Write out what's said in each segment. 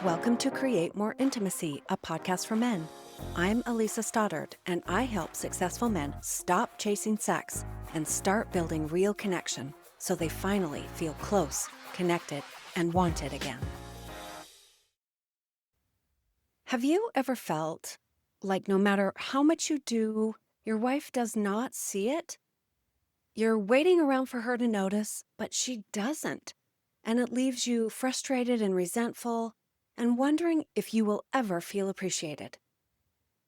Welcome to Create More Intimacy, a podcast for men. I'm Elisa Stoddard, and I help successful men stop chasing sex and start building real connection so they finally feel close, connected, and wanted again. Have you ever felt like no matter how much you do, your wife does not see it? You're waiting around for her to notice, but she doesn't. And it leaves you frustrated and resentful and wondering if you will ever feel appreciated.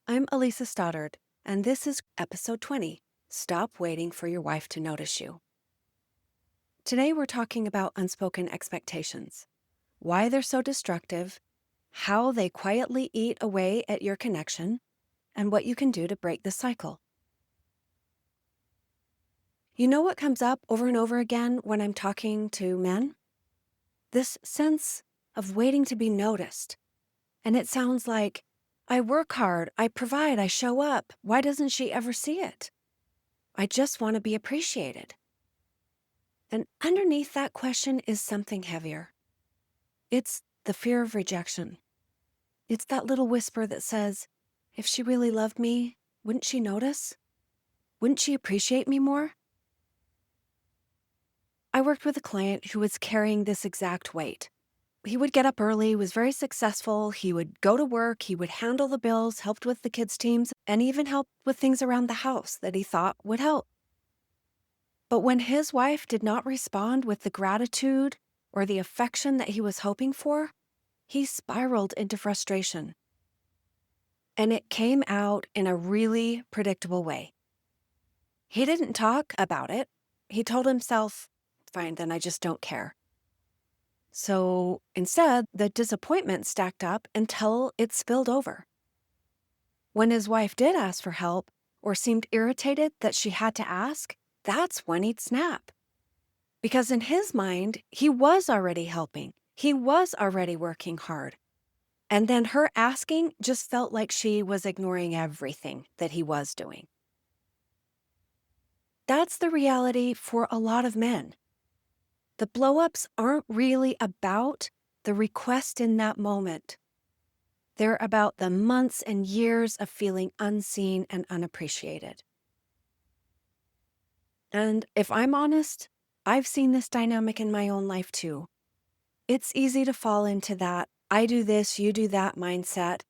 I'm Elisa Stoddard, and this is episode 20, Stop Waiting for Your Wife to Notice You. Today we're talking about unspoken expectations, why they're so destructive, how they quietly eat away at your connection, and what you can do to break the cycle. You know what comes up over and over again when I'm talking to men? This sense of waiting to be noticed. And it sounds like, I work hard, I provide, I show up. Why doesn't she ever see it? I just want to be appreciated. And underneath that question is something heavier. It's the fear of rejection. It's that little whisper that says, if she really loved me, wouldn't she notice? Wouldn't she appreciate me more? I worked with a client who was carrying this exact weight. He would get up early, was very successful. He would go to work, he would handle the bills, helped with the kids' teams, and even helped with things around the house that he thought would help. But when his wife did not respond with the gratitude or the affection that he was hoping for, he spiraled into frustration. And it came out in a really predictable way. He didn't talk about it. He told himself, fine, then I just don't care. So instead, the disappointment stacked up until it spilled over. When his wife did ask for help or seemed irritated that she had to ask, that's when he'd snap. Because in his mind, he was already helping. He was already working hard. And then her asking just felt like she was ignoring everything that he was doing. That's the reality for a lot of men. The blow-ups aren't really about the request in that moment. They're about the months and years of feeling unseen and unappreciated. And if I'm honest, I've seen this dynamic in my own life too. It's easy to fall into that I do this, you do that mindset.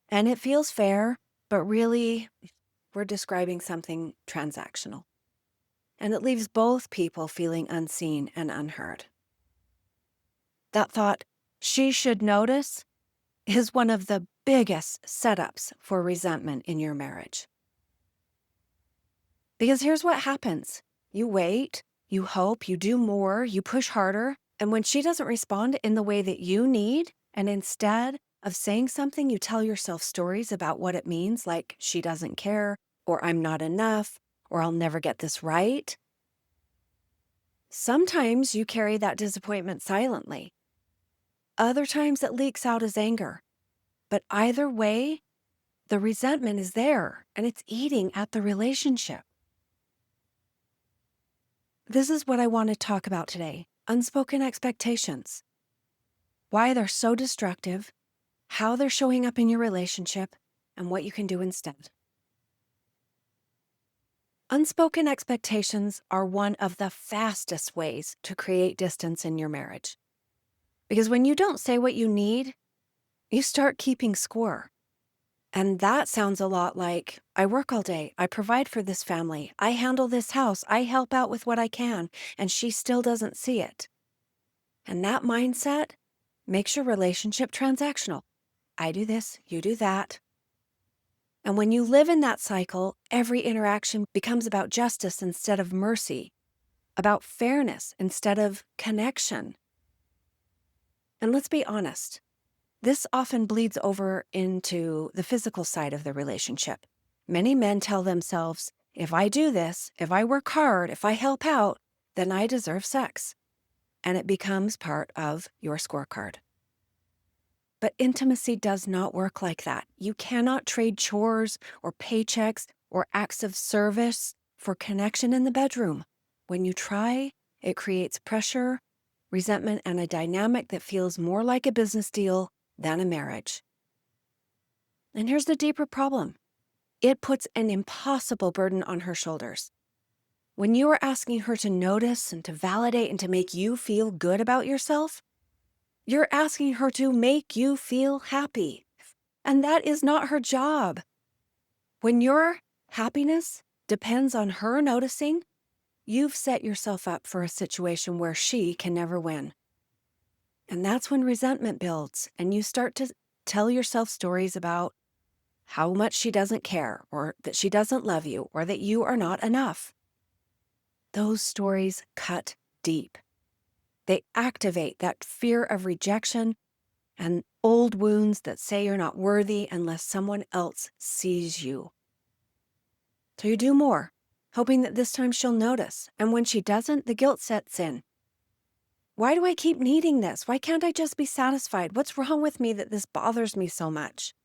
And it feels fair, but really, we're describing something transactional. And it leaves both people feeling unseen and unheard. That thought, she should notice, is one of the biggest setups for resentment in your marriage. Because here's what happens. You wait, you hope, you do more, you push harder, and when she doesn't respond in the way that you need, and instead of saying something, you tell yourself stories about what it means, like she doesn't care, or I'm not enough, or I'll never get this right. Sometimes you carry that disappointment silently. Other times it leaks out as anger. But either way, the resentment is there and it's eating at the relationship. This is what I want to talk about today: unspoken expectations. Why they're so destructive, how they're showing up in your relationship, and what you can do instead. Unspoken expectations are one of the fastest ways to create distance in your marriage. Because when you don't say what you need, you start keeping score. And that sounds a lot like, I work all day, I provide for this family, I handle this house, I help out with what I can, and she still doesn't see it. And that mindset makes your relationship transactional. I do this, you do that. And when you live in that cycle, every interaction becomes about justice instead of mercy, about fairness instead of connection. And let's be honest, this often bleeds over into the physical side of the relationship. Many men tell themselves, if I do this, if I work hard, if I help out, then I deserve sex. And it becomes part of your scorecard. But intimacy does not work like that. You cannot trade chores or paychecks or acts of service for connection in the bedroom. When you try, it creates pressure resentment, and a dynamic that feels more like a business deal than a marriage. And here's the deeper problem. It puts an impossible burden on her shoulders. When you are asking her to notice and to validate and to make you feel good about yourself, you're asking her to make you feel happy. And that is not her job. When your happiness depends on her noticing, you've set yourself up for a situation where she can never win. And that's when resentment builds and you start to tell yourself stories about how much she doesn't care, or that she doesn't love you, or that you are not enough. Those stories cut deep. They activate that fear of rejection and old wounds that say you're not worthy unless someone else sees you. So you do more, hoping that this time she'll notice. And when she doesn't, the guilt sets in. Why do I keep needing this? Why can't I just be satisfied? What's wrong with me that this bothers me so much?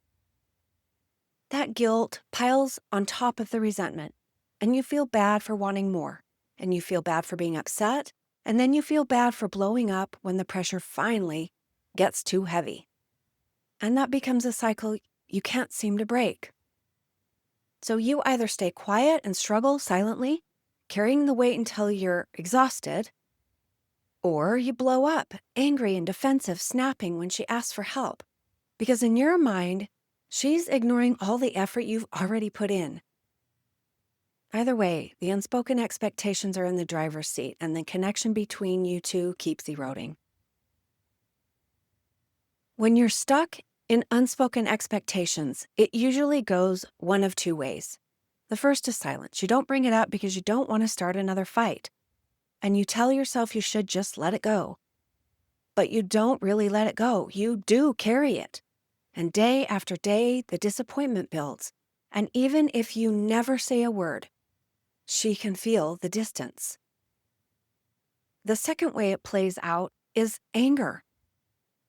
That guilt piles on top of the resentment, and you feel bad for wanting more, and you feel bad for being upset, and then you feel bad for blowing up when the pressure finally gets too heavy. And that becomes a cycle you can't seem to break. So you either stay quiet and struggle silently, carrying the weight until you're exhausted, or you blow up, angry and defensive, snapping when she asks for help. Because in your mind, she's ignoring all the effort you've already put in. Either way, the unspoken expectations are in the driver's seat, and the connection between you two keeps eroding. When you're stuck in unspoken expectations, it usually goes one of two ways. The first is silence. You don't bring it up because you don't want to start another fight. And you tell yourself you should just let it go. But you don't really let it go. You do carry it. And day after day, the disappointment builds. And even if you never say a word, she can feel the distance. The second way it plays out is anger.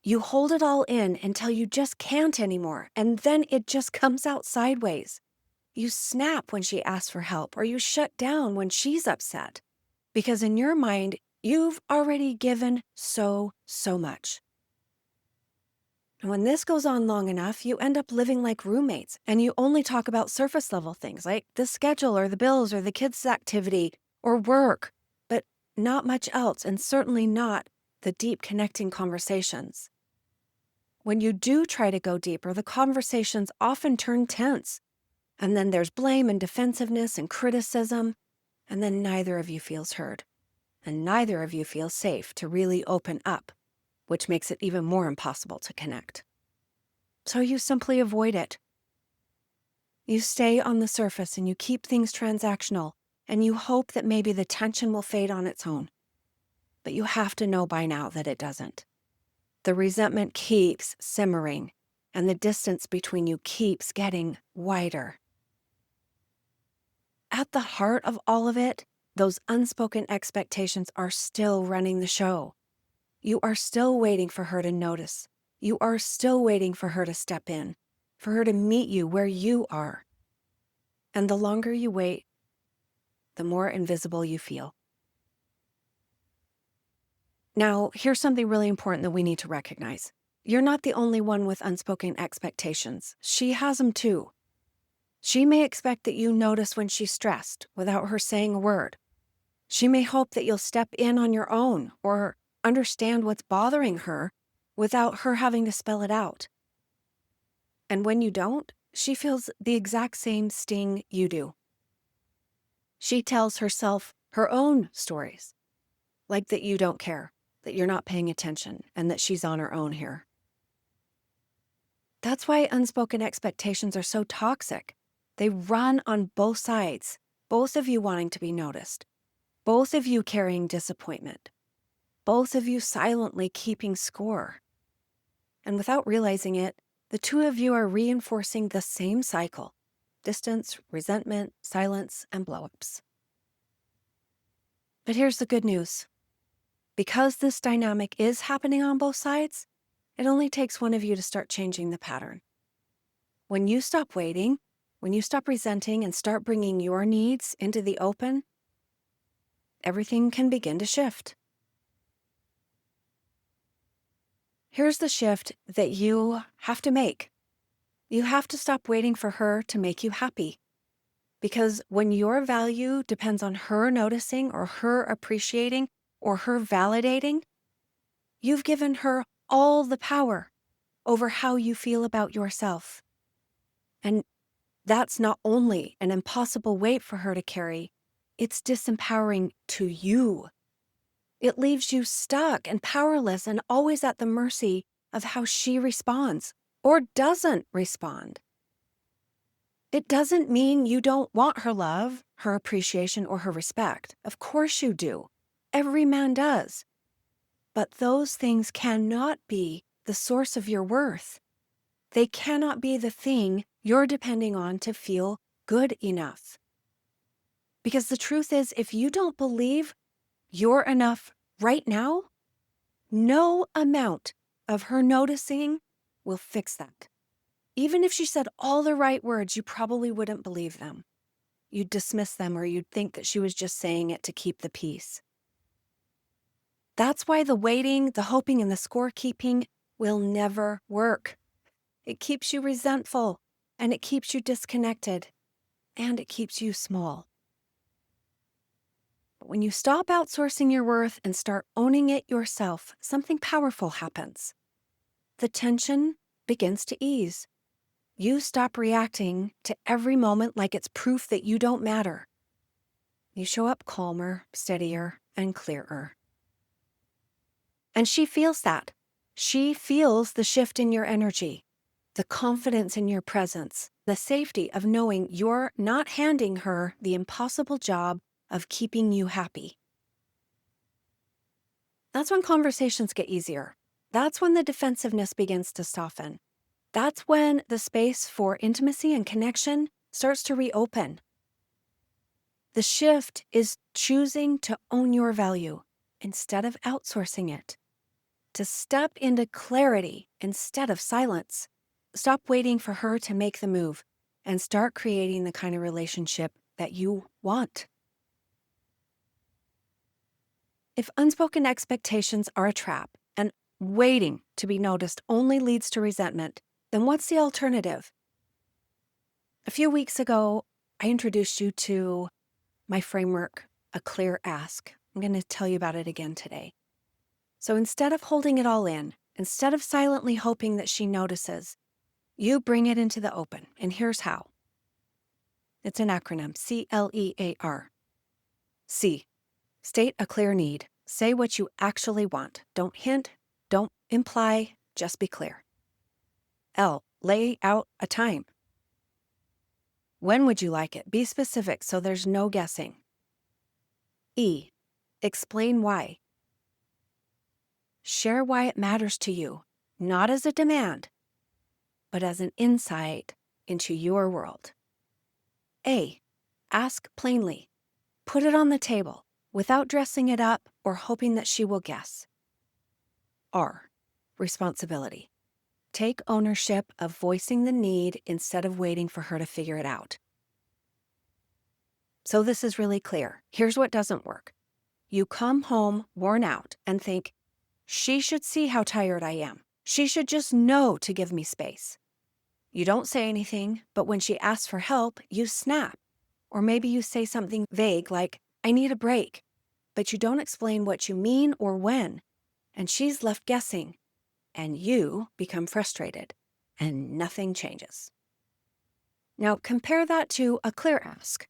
You hold it all in until you just can't anymore, and then it just comes out sideways. You snap when she asks for help, or you shut down when she's upset. Because in your mind, you've already given so much. And when this goes on long enough, you end up living like roommates, and you only talk about surface level things like the schedule or the bills or the kids' activity or work, but not much else, and certainly not the deep connecting conversations. When you do try to go deeper, the conversations often turn tense, and then there's blame and defensiveness and criticism, and then neither of you feels heard, and neither of you feels safe to really open up, which makes it even more impossible to connect. So you simply avoid it. You stay on the surface and you keep things transactional, and you hope that maybe the tension will fade on its own. But you have to know by now that it doesn't. The resentment keeps simmering, and the distance between you keeps getting wider. At the heart of all of it, those unspoken expectations are still running the show. You are still waiting for her to notice. You are still waiting for her to step in, for her to meet you where you are. And the longer you wait, the more invisible you feel. Now, here's something really important that we need to recognize. You're not the only one with unspoken expectations. She has them too. She may expect that you notice when she's stressed without her saying a word. She may hope that you'll step in on your own or understand what's bothering her without her having to spell it out. And when you don't, she feels the exact same sting you do. She tells herself her own stories, like that you don't care, that you're not paying attention, and that she's on her own here. That's why unspoken expectations are so toxic. They run on both sides, both of you wanting to be noticed, both of you carrying disappointment, both of you silently keeping score. And without realizing it, the two of you are reinforcing the same cycle: distance, resentment, silence, and blow-ups. But here's the good news. Because this dynamic is happening on both sides, it only takes one of you to start changing the pattern. When you stop waiting, when you stop resenting and start bringing your needs into the open, everything can begin to shift. Here's the shift that you have to make. You have to stop waiting for her to make you happy. Because when your value depends on her noticing or her appreciating or her validating, you've given her all the power over how you feel about yourself. And that's not only an impossible weight for her to carry, it's disempowering to you. It leaves you stuck and powerless and always at the mercy of how she responds or doesn't respond. It doesn't mean you don't want her love, her appreciation, or her respect. Of course you do. Every man does. But those things cannot be the source of your worth. They cannot be the thing you're depending on to feel good enough. Because the truth is, if you don't believe you're enough right now, no amount of her noticing will fix that. Even if she said all the right words, you probably wouldn't believe them. You'd dismiss them, or you'd think that she was just saying it to keep the peace. That's why the waiting, the hoping, and the scorekeeping will never work. It keeps you resentful, and it keeps you disconnected, and it keeps you small. But when you stop outsourcing your worth and start owning it yourself, something powerful happens. The tension begins to ease. You stop reacting to every moment like it's proof that you don't matter. You show up calmer, steadier, and clearer. And she feels that. She feels the shift in your energy, the confidence in your presence, the safety of knowing you're not handing her the impossible job of keeping you happy. That's when conversations get easier. That's when the defensiveness begins to soften. That's when the space for intimacy and connection starts to reopen. The shift is choosing to own your value instead of outsourcing it. To step into clarity instead of silence. Stop waiting for her to make the move and start creating the kind of relationship that you want. If unspoken expectations are a trap and waiting to be noticed only leads to resentment, then what's the alternative? A few weeks ago, I introduced you to my framework, a clear ask. I'm going to tell you about it again today. So instead of holding it all in, instead of silently hoping that she notices, you bring it into the open. And here's how. It's an acronym, CLEAR. C, state a clear need. Say what you actually want. Don't hint, don't imply, just be clear. L, lay out a time. When would you like it? Be specific so there's no guessing. E, explain why. Share why it matters to you, not as a demand, but as an insight into your world. A, ask plainly. Put it on the table without dressing it up or hoping that she will guess. R, responsibility. Take ownership of voicing the need instead of waiting for her to figure it out. So this is really clear. Here's what doesn't work. You come home worn out and think, she should see how tired I am. She should just know to give me space. You don't say anything, but when she asks for help, you snap. Or maybe you say something vague like, I need a break, but you don't explain what you mean or when. And she's left guessing, and you become frustrated, and nothing changes. Now compare that to a clear ask.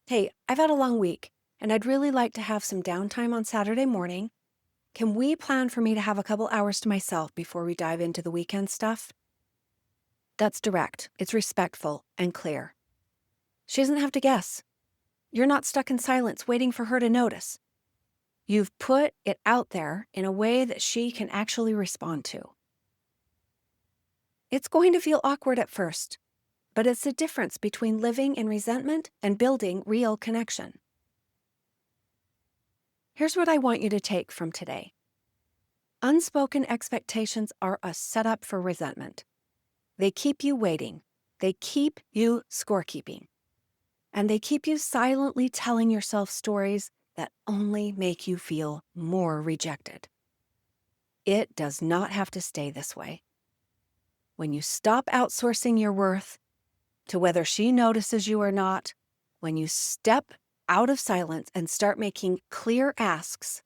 Hey, I've had a long week, and I'd really like to have some downtime on Saturday morning. Can we plan for me to have a couple hours to myself before we dive into the weekend stuff? That's direct, it's respectful, and clear. She doesn't have to guess. You're not stuck in silence waiting for her to notice. You've put it out there in a way that she can actually respond to. It's going to feel awkward at first, but it's the difference between living in resentment and building real connection. Here's what I want you to take from today. Unspoken expectations are a setup for resentment. They keep you waiting. They keep you scorekeeping. And they keep you silently telling yourself stories that only make you feel more rejected. It does not have to stay this way. When you stop outsourcing your worth to whether she notices you or not, when you step out of silence and start making clear asks,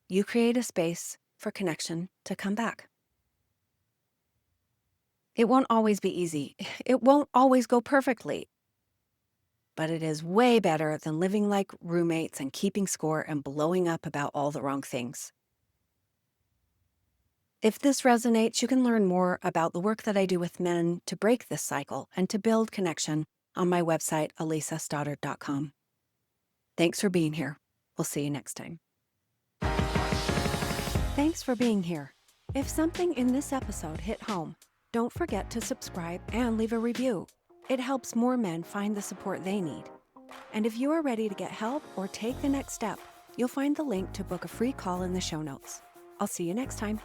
you create a space for connection to come back. It won't always be easy. It won't always go perfectly. But it is way better than living like roommates and keeping score and blowing up about all the wrong things. If this resonates, you can learn more about the work that I do with men to break this cycle and to build connection on my website, elisastoddard.com. Thanks for being here. We'll see you next time. Thanks for being here. If something in this episode hit home, don't forget to subscribe and leave a review. It helps more men find the support they need. And if you are ready to get help or take the next step, you'll find the link to book a free call in the show notes. I'll see you next time.